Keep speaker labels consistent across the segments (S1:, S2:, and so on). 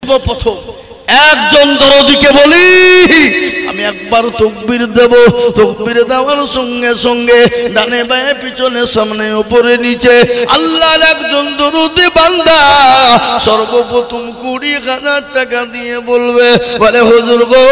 S1: সর্বপ্রথম একজন দরদিকে বলি আমি একবার তাকবীর দেব, তাকবীর দেওয়ার সঙ্গে সঙ্গে ডানে বাঁয়ে পিছনে সামনে উপরে নিচে আল্লাহর একজন দরদি বান্দা সর্বপ্রথম 20,000 টাকা দিয়ে বলবে, বলে হুজুর গো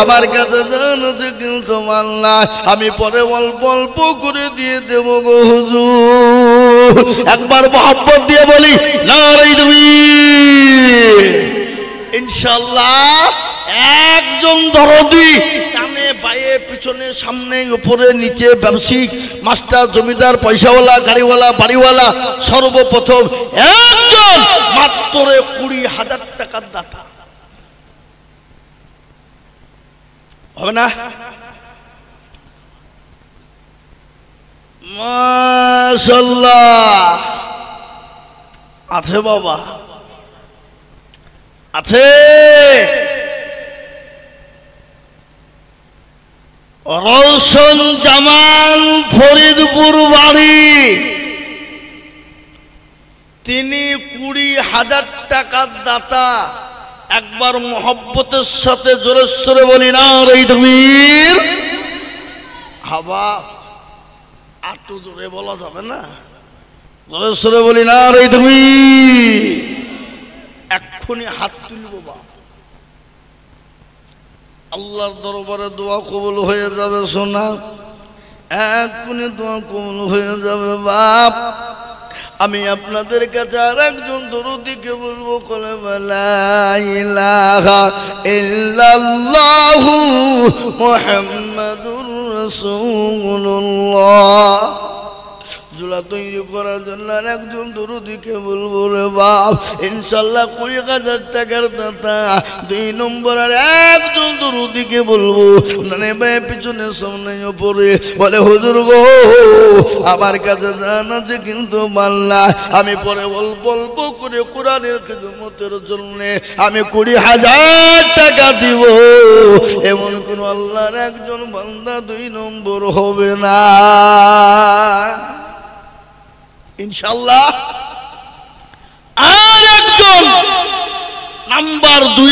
S1: আমার কাছে জান আছে কিন্তু মাল নাই, আমি পরে অল্প অল্প করে দিয়ে দেব গো হুজুর। একবার মহব্বত দিয়ে বলি নারে তাকবীর। ইনশাআল্লাহ একজন দরদি ডানে বাঁয়ে পিছনে সামনে উপরে নিচে ব্যবসায়িক মাস্টার জমিদার পয়সাওয়ালা গাড়িওয়ালা বাড়িওয়ালা সর্বপ্রথম একজন মাত্র 20,000 টাকার দাতা হবে না? মাশাআল্লাহ আছে বাবা আছে। রওশন জামান ফরিদপুর বাড়ি, তিনি 20,000 টাকার দাতা। একবার মহব্বতের সাথে জোরে সোরে বলি নারে তাকবীর। হাবা আটু জোরে বলা যাবে না, জোরে সোরে বলি নারে তাকবীর। এক্ষুনি হাত তুলব বাপ, আল্লাহর দরবারে দোয়া কবুল হয়ে যাবে সোনা, এক্ষুনি দোয়া কবুল হয়ে যাবে বাপ। আমি আপনাদের কাছে আর একজন দরদিকে বলবো, লা ইলাহা ইল্লাল্লাহু মুহাম্মাদুর রাসূলুল্লাহ। জোড়া তৈরি করার জন্য আর একজন দরদিকে বলবো রে বাপ, ইনশাল্লাহ 20,000 টাকার দাতা। 2 নম্বর আর একজন দরদিকে বলবো ডানে বাঁয়ে পিছনে সামনে উপরে, বলে হুজুর গো আমার কাছে জান আছে কিন্তু মাল নাই, আমি পরে অল্প অল্প করে কোরআনের খিদমতের জন্য আমি 20,000 টাকা দিব। এমন কোন আল্লাহর একজন বান্দা 2 নম্বর হবে না ইনশাআল্লাহ। আর একজন নাম্বার 2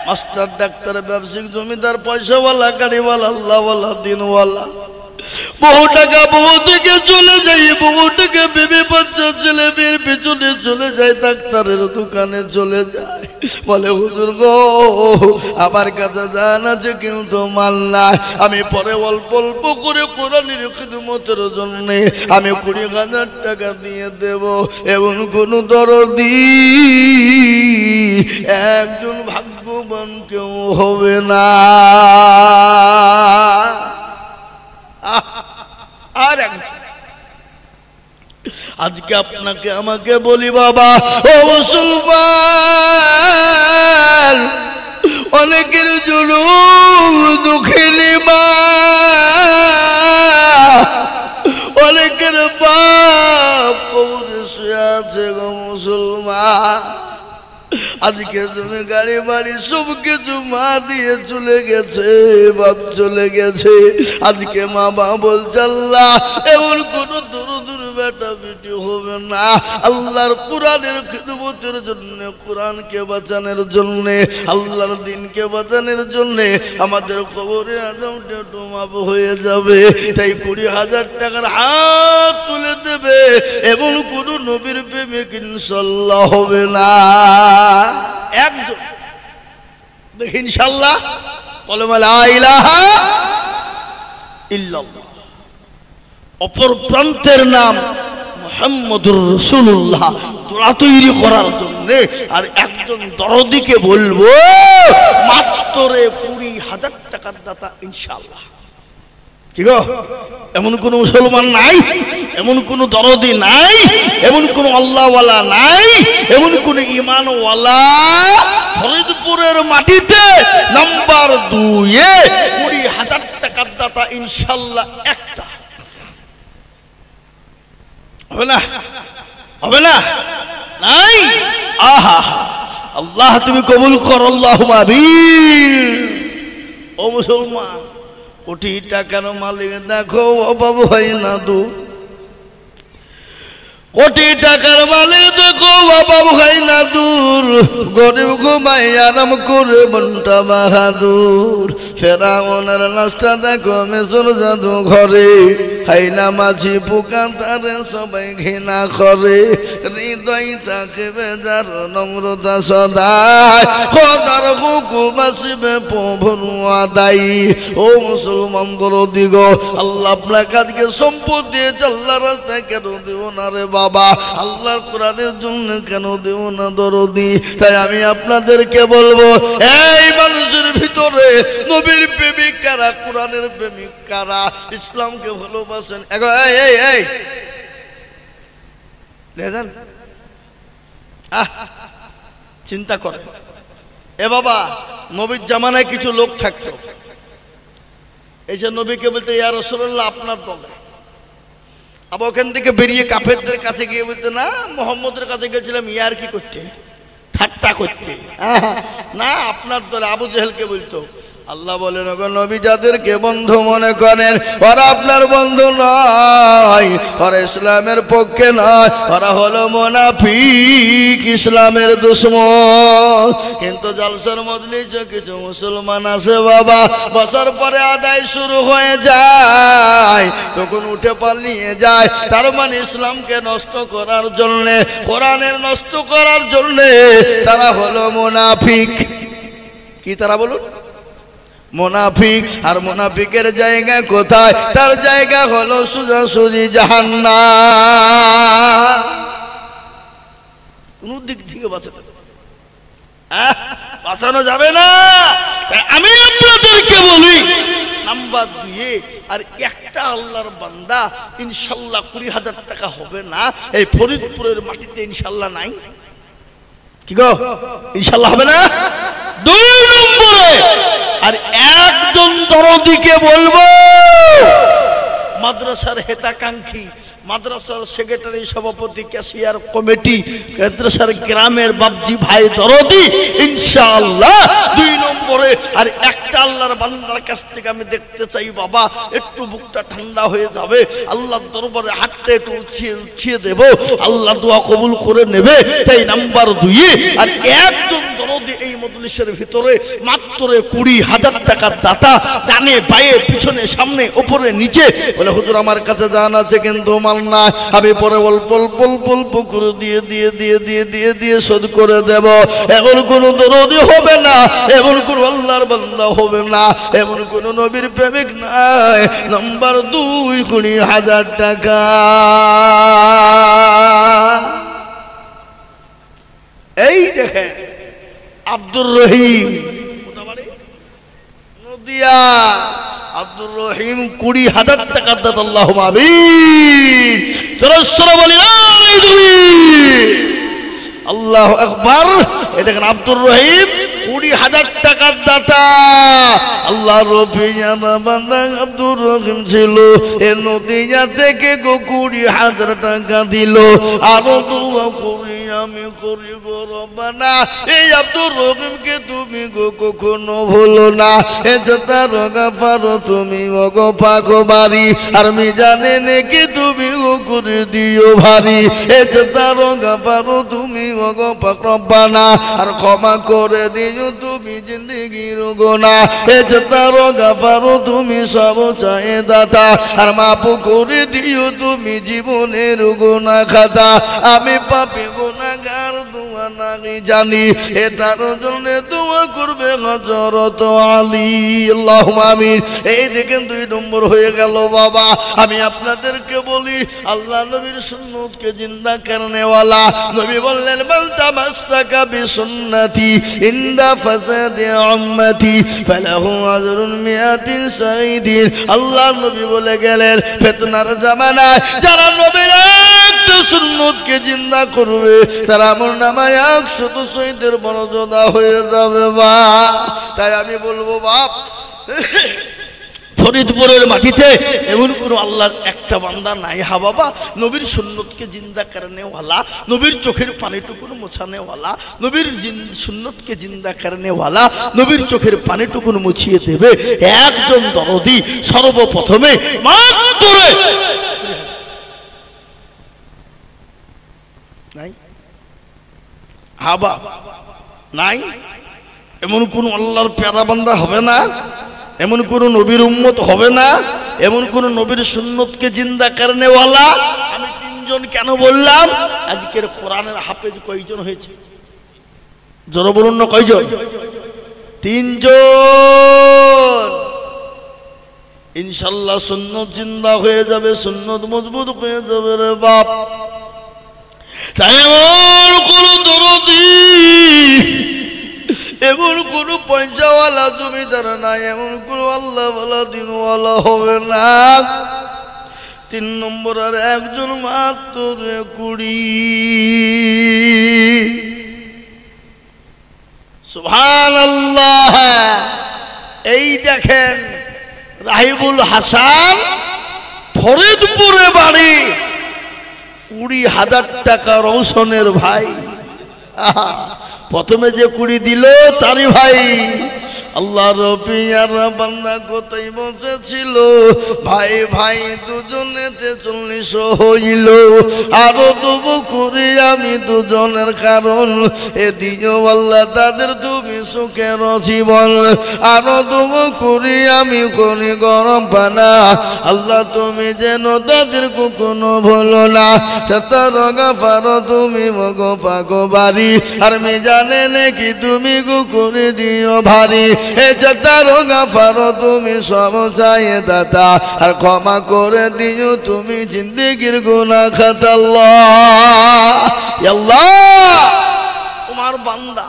S1: মাস্টার ডাক্তার ব্যবসায়িক জমিদার পয়সাওয়ালা গাড়িওয়ালা আল্লাহওয়ালা দিনওয়ালা, বহু টাকা বহু দিকে চলে যায়, বহু টাকা বিবি বাচ্চা ছেলে মেয়ের পিছনে চলে যায়, ডাক্তারের দোকানে চলে যায়, বলে হুজুর গো আমার কাছে জান আছে কিন্তু মাল নাই, আমি পরে অল্প অল্প করে কোরআনের খিদমতের জন্য আমি 20,000 টাকা দিয়ে দেব। এমন কোন দরদি একজন ভাগ্যবান কেউ হবে না। আর আজকে আপনাকে আমাকে বলি বাবা ও মুসলমান, অনেকের জুলুম দুঃখিনী মা, অনেকের বাপ কবরে শুয়ে আছে গো মুসলমান। আজকে তুমি গাড়ি বাড়ি সব কিছু মা দিয়ে চলে গেছে, বাপ চলে গেছে। আজকে মা বাবা বলছে আল্লাহ এমন কোন দূর বেটা বেটি হবে না, আল্লাহর কোরআনের খিদমতের জন্য, কোরআনকে বাঁচানোর জন্য, আল্লাহর দিনকে বাঁচানোর জন্য আমাদের কবরে আজামটা একটু মাপ হয়ে যাবে। তাই 20,000 টাকার হাত তুলে দেবে এমন কোন নবীর প্রেমিক ইনশাআল্লাহ হবে না। একজন দেখি ইনশাআল্লাহ বলে লা ইলাহা ইল্লাল্লাহ। অপর প্রান্তের নাম মুহাম্মদুর রাসূলুল্লাহ, দোয়া তৈরি করার জন্য। আর একজন দরদিকে বলবো মাত্র 20,000 টাকার দাতা ইনশাআল্লাহ। ঠিক আছে? এমন কোন মুসলমান নাই, এমন কোন দরদি নাই, এমন কোন আল্লাহওয়ালা নাই, এমন কোন ঈমানওয়ালা ফরিদপুরের মাটিতে নাম্বার 2 20,000 টাকার দাতা ইনশাআল্লাহ একটা হবে না? হবে না? নাই? আহা আল্লাহ তুমি কবুল করো, আল্লাহুম্মা আমিন। ও মুসলমান, 20 টাকার মালিক দেখো বাবু হয় না দু, 20 টাকার মালিক দেখো বাবু হয় না দু, গরিব ঘুমাই আরাম করে মনটা বাহাদুর ফেরাউনের লাশটা দেখো মেসর জাদু ঘরে খাইনা মাছি পোকা তারে সবাই ঘৃণা করে হৃদয় থাকে বেজার নম্রতা সদায় খোদার হুকুম আসিবে প্রভুর আদায়। ও মুসলমান দরদি গো, আল্লাহ আপনার কাজকে সম্পদ দিয়েছে, আল্লাহ রাস্তায় কেন দেব না রে বাবা, আল্লাহর কোরআনের জন্য কেন দেব না দরদি? তাই আমি আপনাদেরকে বলবো, এই মানুষের ভিতরে নবীর প্রেমিক কারা, কোরআনের প্রেমিক কারা, ইসলামকে ভালোবাসেন? চিন্তা করে এ বাবা, নবীর জামানায় কিছু লোক থাকতো, এসে নবীকে বলতে ইয়া রাসূলুল্লাহ আপনার দলে। আবার ওখান থেকে বেরিয়ে কাফেরদের কাছে গিয়ে বলতে না মোহাম্মদের কাছে গেছিলাম ইয়ার কি করতে, ঠাট্টা করতে, না আপনার দলে। আবু জেহেলকে বলতো। আল্লাহ বলেন, নবী যাদেরকে বন্ধু মনে করেন ওরা আপনার বন্ধু নয়, ওরা ইসলামের পক্ষে নয়, ওরা হলো মুনাফিক, ইসলামের দুশমন। কিন্তু জালসার মজলিসে কিছু মুসলমান আছে বাবা, বছর পরে আদায় শুরু হয়ে যায়, তখন উঠে পালিয়ে যায়। তার মানে ইসলামকে নষ্ট করার জন্য, কোরআনের নষ্ট করার জন্য তারা হলো মুনাফিক। কি তারা বলুন? মুনাফিক। আর মুনাফিকের জায়গা কোথায়? তার জায়গা হলো সোজাসুজি জাহান্নাম। কোন দিক থেকে বাঁচানো যাবে না। আমি আপনাদেরকে বলি, নাম্বার 2 আর একটা আল্লাহর বান্দা ইনশাল্লাহ 20,000 টাকা হবে না এই ফরিদপুরের মাটিতে, ইনশাল্লাহ নাই। কি গো, ইনশাল্লাহ হবে না? 2 নম্বরে আর একজন দরদিকে বলবো, মাদ্রাসার হেতাকাঙ্ক্ষী, মাদ্রাসার সেক্রেটারি, সভাপতি, ক্যাশিয়ার কমিটি, মাদ্রাসার গ্রামের বাবজি ভাই দরদি, ইনশাআল্লাহ 2 নম্বরে আর একটা আল্লাহর বান্দার কাছ থেকে আমি দেখতে চাই বাবা, একটু বুকটা ঠান্ডা হয়ে যাবে, আল্লাহর দরবারে হাতটা একটু উঠিয়ে দেব, আল্লাহ দোয়া কবুল করে নেবে। তাই নাম্বার 2 আর একজন দরদি এই মজলিসের ভিতরে মাত্র 20,000 টাকার দাতা, ডানে বায়ে পিছনে সামনে উপরে নিচে, বলে হুজুর আমার কাছে জান আছে কিন্তু মাল না, আমি পরে অল্প অল্প অল্প করে দিয়ে দিয়ে দিয়ে দিয়ে দিয়ে দিয়ে শোধ করে দেব। এমন কোন দরদি হবে না, এমন কোন আল্লাহর বান্দা হবে না, এমন কোন নবীর প্রেমিক নাই। নাম্বার 2 20,000 টাকা। এই দেখেন আব্দুর রহিম, নদিয়া, আব্দুর রহিম 20,000 টাকা দাতা, আল্লাহুম্মা আমিন। জোরে বলি আল্লাহু আকবার। এই দেখেন আব্দুর রহিম 20,000 টাকার দাতা। আল্লাহ রবি বান্দা আব্দুর রহিম ছিল, এ নদিয়া থেকে 20,000 টাকা দিল। আরো দোয়া করি আমি করিব রব্বানা, এই আব্দুর রহিমকে তুমি গো কখনো ভুলো না। এ যেটা রগা পারো তুমি ওগো পাগো বাড়ি, আর মিজানে নেকি তুমি গো করে দিও ভারী। এ যেটা রগা পারো তুমি ওগো পাক রব্বানা, আর ক্ষমা করে দিও তুমি জিন্দেগির গুনাহ। এ যেটা রগা পারো তুমি সব চায়ে দাতা, আর মাফ করে দিও তুমি জীবনের গুনাহ খাতা। আমি পাপী গুনাহগার দোয়া নাই জানি, এ তার জন্য দোয়া করবে হযরত আলী, আল্লাহুম্মা আমিন। এই দেখেন 2 নম্বর হয়ে গেল বাবা। আমি আপনাদেরকে বলি, আল্লাহ নবীর সুন্নতকে জিন্দা করনে ওয়ালা। নবী বললেন, মান তামাসসাকা বিসুন্নতি ইনদা ফাসাদি উম্মতি ফালাহু আজরুন মিয়াতিন শাহীদিন। আল্লাহ নবী বলে গেলেন, ফিতনার জামানায় যারা নবীর একটা সুন্নতকে জিন্দা করবে, তারা আমল নামায় 100 শহীদের মর্যাদা হয়ে যাবে বা। তাই আমি বলবো বাপ, ফরিদপুরের মাটিতে এমন কোন আল্লাহর একটা বান্দা নাই হা বাবা, নবীর সুন্নতকে জিন্দা করনে ওয়ালা, নবীর চোখের পানিটুকু মোছানে ওয়ালা, নবীর সুন্নতকে জিন্দা করনে ওয়ালা, নবীর চোখের পানিটুকু মুছিয়ে দেবে একজন দরদি। সর্বপ্রথমে মাত্র নাই হাবা নাই, এমন কোন আল্লাহর প্যারা বান্দা হবে না, এমন কোন নবীর উম্মত হবে না, এমন কোন নবীর সুন্নতকে জিন্দা করনেওয়ালা। আমি তিনজন কেন বললাম? আজকের কোরআনের হাফেজ কয়জন হয়েছে? জোরে বলুন না, কয়জন? তিনজন। ইনশাল্লাহ সুন্নত জিন্দা হয়ে যাবে, সুন্নত মজবুত হয়ে যাবে রে বাপ। তাই এমন কোন দরদি, এমন কোন পয়সাওয়ালা জমিদার নাই, এমন কোন আল্লাহওয়ালা দিনওয়ালা হবে না। 3 নম্বর আর একজন মাত্র 20। সুবহানাল্লাহ। এই দেখেন রাহিবুল হাসান, ফরিদপুরে বাড়ি, 20,000 টাকা রৌশনের ভাই। প্রথমে যে 20 দিল তারই ভাই। আল্লাহ রবি আর বান্দা কোথায় বসেছিল, ভাই ভাই দুজনেতে 40 হইল। আরো দেবো করি আমি দুজনের, কারণ এ দিও আল্লাহ তাদের তুমি সুখের জীবন। আরো দেবো করি আমি করি গরম পানা, আল্লাহ তুমি যেন তাদের কোনো ভুলো না। তার গাফারো তুমি মগো পাগো বাড়ি, আর আমি জানে নাকি তুমি গো করে দিও ভারী। এ তারো গাফারো তুমি সব চাই দাতা, আর ক্ষমা করে দিও তুমি জিন্দেগির গুনাহ খাতা। আল্লাহ আল্লাহ, তোমার বান্দা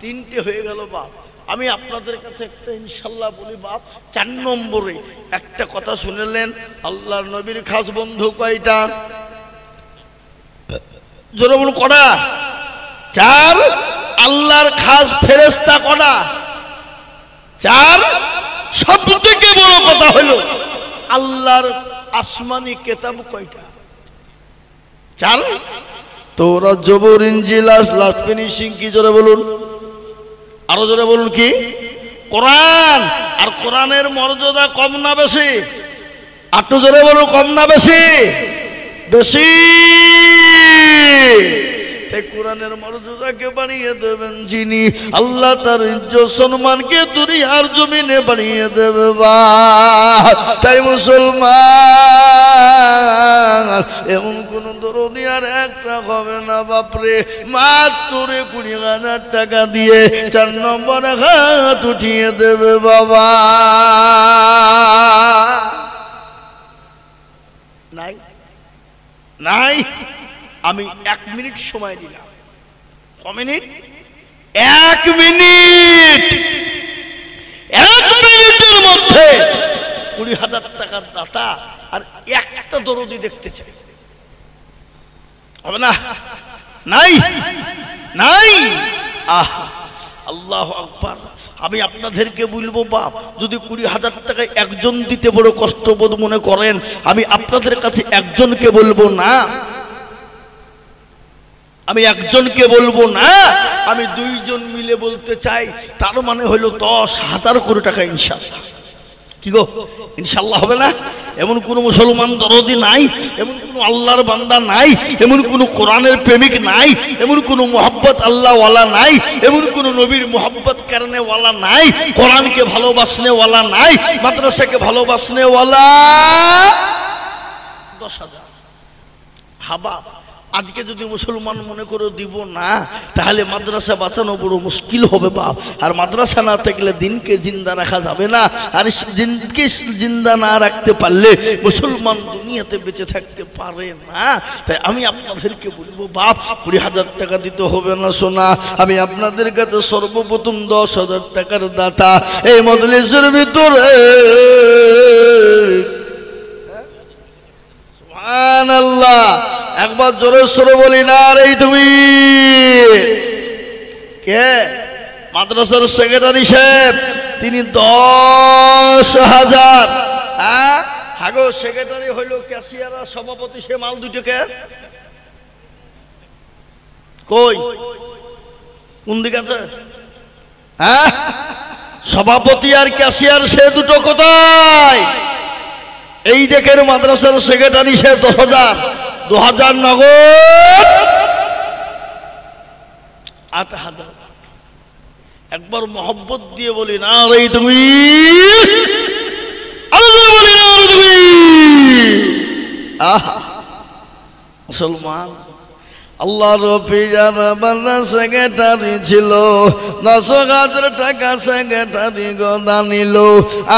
S1: 3টে হয়ে গেল বাপ। আমি আপনাদের কাছে একটা ইনশাল্লাহ বলি বাপ। 4 নম্বরে একটা কথা শুনলেন, আল্লাহর নবীর খাস বন্ধু কয়টা? জোরে বলুন, কটা? 4। আল্লাহর খাস ফেরেশতা কটা? 4। সব থেকে বড় কথা হলো আল্লাহর আসমানি কিতাব কয়টা? 4। তৌরাত, জবুর, ইনজিল, লাস্ট ফিনিশিং কি? জোরে বলুন, আরো জোরে বলুন, কি? কোরআন। আর কোরআনের মর্যাদা কম না বেশি? একটু জোরে বলুন, কম না বেশি? বেশি। তাই কোরআনের মর্যাদাকে বাড়িয়ে দেবেন যিনি, আল্লাহ তার ইজ্জত সম্মানকে দুনিয়ার জমিনে বাড়িয়ে দেবে। তাই মুসলমান, এমন কোন দরদি আর একটা হবে না বাপরে। মাত্র 20,000 টাকা দিয়ে 4 নম্বর হাত উঠিয়ে দেবে বাবা। নাই নাই। আমি 1 মিনিট সময় দিলাম। ক মিনিট? 1 মিনিট। 1 মিনিটের মধ্যে 20,000 টাকার দাতা আর একটা দরদি দেখতে চাই, হবে না? নাই নাই। আল্লাহু আকবার। আমি আপনাদেরকে বলবো বাপ, যদি 20,000 টাকায় একজন দিতে বড় কষ্টবোধ মনে করেন, আমি আপনাদের কাছে একজনকে বলবো না, আমি একজনকে বলবো না, আমি 2 জন মিলে বলতে চাই। তার মানে হলো 10,000 কোটি টাকা ইনশাআল্লাহ। কি গো, ইনশাআল্লাহ হবে না? এমন কোন মুসলমান দরদি নাই, এমন কোন আল্লাহর বান্দা নাই, এমন কোন কোরআনের প্রেমিক নাই, এমন কোন মুহাব্বত আল্লাহ ওয়ালা নাই, এমন কোন নবীর মুহাব্বত করনে ওয়ালা নাই, কোরআনকে ভালোবাসনে ওয়ালা নাই, মাদ্রাসাকে ভালোবাসনে ওয়ালা 10,000। হাবা আজকে যদি মুসলমান মনে করে দিব না, তাহলে মাদ্রাসা বাঁচানো বড় মুশকিল হবে বাপ। আর মাদ্রাসা না থাকলে দিনকে জিন্দা রাখা যাবে না। আর দিনকে জিন্দা না রাখতে পারলে মুসলমান দুনিয়াতে বেঁচে থাকতে পারে না। তাই আমি আপনাদেরকে বলবো বাপ, 20,000 টাকা দিতে হবে না সোনা। আমি আপনাদের কাছে সর্বপ্রথম 10,000 টাকার দাতা এই মজলিসের ভিতরে। সুবহানাল্লাহ। একবার জোরে সরে বলি না রে তুমি। কে? মাদ্রাসার সেক্রেটারি সাহেব, তিনি 10,000। হ্যাঁ হাগো, সেক্রেটারি হইল ক্যাশিয়ার আর সভাপতি, সে মাল দুটোকে কই কোন দিকে আছে? হ্যাঁ, সভাপতি আর ক্যাশিয়ার সে দুটো কোথায়? এই দেখেন মাদ্রাসার সেক্রেটারি সাহেব 10,000, 2,000 নগদ। 8,000। একবার মোহব্বত দিয়ে বলি নারে তাকবীর, আরো জোরে বলি নারে তাকবীর। আহা মুসলমান, আল্লাহর পিয়ারা বান্দা সেক্রেটারি ছিল, 10,000 টাকা সেক্রেটারি গদা নিল।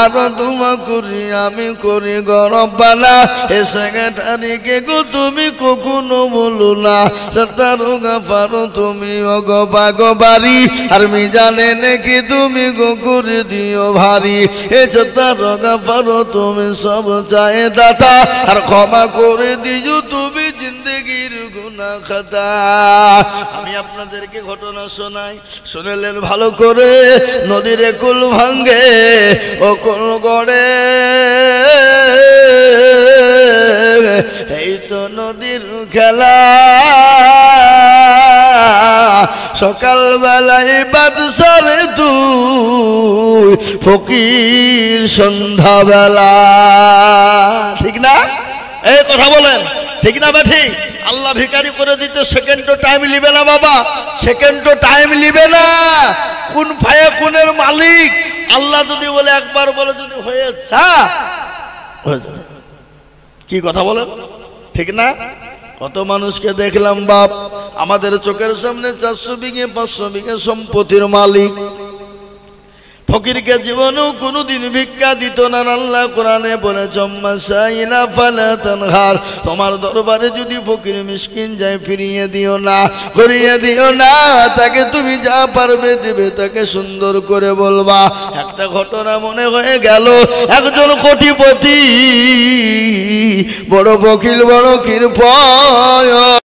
S1: আর তোমা করি আমি করি গরবানা, এ সেক্রেটারিকে গো তুমি কখনো বলো না সত্তারো গাফারো তুমি অগবা গবারি, আর মিজানে নাকি তুমি গো করে দিও ভারী। এ সত্তারো গাফারো তুমি সব চায় দাতা, আর ক্ষমা করে দিও তুমি জিন্দেগির গুনাহ খাতা। আমি আপনাদেরকে ঘটনা শোনাই, শুনলেন ভালো করে। নদীর কুল ভাঙ্গে ও কুল গড়ে, এই তো নদীর খেলা। সকাল বেলায় বাদশারে তুই ফকির সন্ধ্যা বেলা। ঠিক না? এই কথা বলেন, ঠিক না বা ঠিক? আল্লাহ ভিখারি করে দিতে সেকেন্ডও টাইম লিবে না বাবা, সেকেন্ডও টাইম লিবে না। কোন ফায়া কোনের মালিক আল্লাহ যদি বলে একবার বলে যদি হয়েছে, কি কথা বলেন, ঠিক না? কত মানুষকে দেখলাম বাপ, আমাদের চোখের সামনে 400 বিঘে 500 বিঘে সম্পত্তির মালিক, ফকিরকে জীবনেও কোনোদিন ভিক্ষা দিত না। আল্লাহ কোরআনে বলে জম্মাসাইলা ফালা তানহার, তোমার দরবারে যদি ফকির মিসকিন যায় ফিরিয়ে দিও না, করিয়ে দিও না। তাকে তুমি যা পারবে দিবে, তাকে সুন্দর করে বলবা। একটা ঘটনা মনে হয়ে গেল, একজন কোটিপতি, বড় বকিল, বড় কৃপণ।